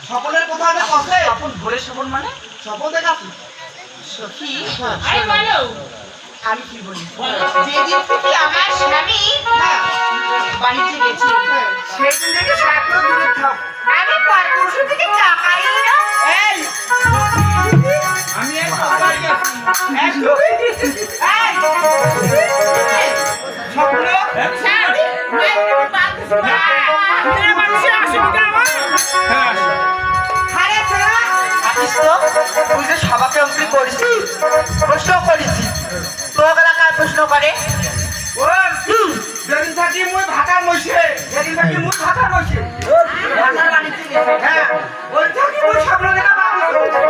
সকলের কোথাও আছে স্বপন ভোরের স্বপন মানে স্বপন দেখাচ্ছি সখী আমি কি বলি যেদিন থেকে আমার স্বামী বাড়িতে গেছে সেদিন থেকে সারাক্ষণ দূরে থাক আমি পরপুরুষ থেকে টাকাই না এই আমি এক সবাই গেছি এই স্বপ্ন স্বামী নাই বাকিস না তুমি মানুষ আসবে না হ্যাঁ আরে তোরা আছিস তো তুই যে সবাইকে অঙ্কি করেছিস প্রশ্ন করেছিস তোরা কার প্রশ্ন করে যেদিন থাকি মুই ভাতার মইছে যেদিন থাকি মুই ভাতার মইছে ভাতার বাড়িতে গেছে হ্যাঁ ওই থাকি মুই স্বপ্ন দেখা পাবো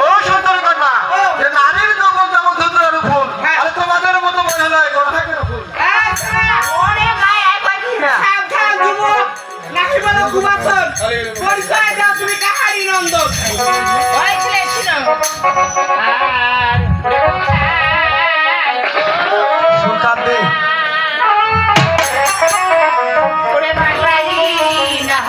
ও সুন্দর কথা যে নারীর জগৎ যেমন সুন্দর ফুল আর তোমাদের মতো মনে হয় কথা কেন ফুল ওরে ভাই আই পাইছি সাবধান যুবক নাকি বলো ঘুমাচ্ছেন পরিচয় দাও তুমি কাহারি নন্দন ওই ছেলে শুনো আর সুকাবে ওরে ভাই না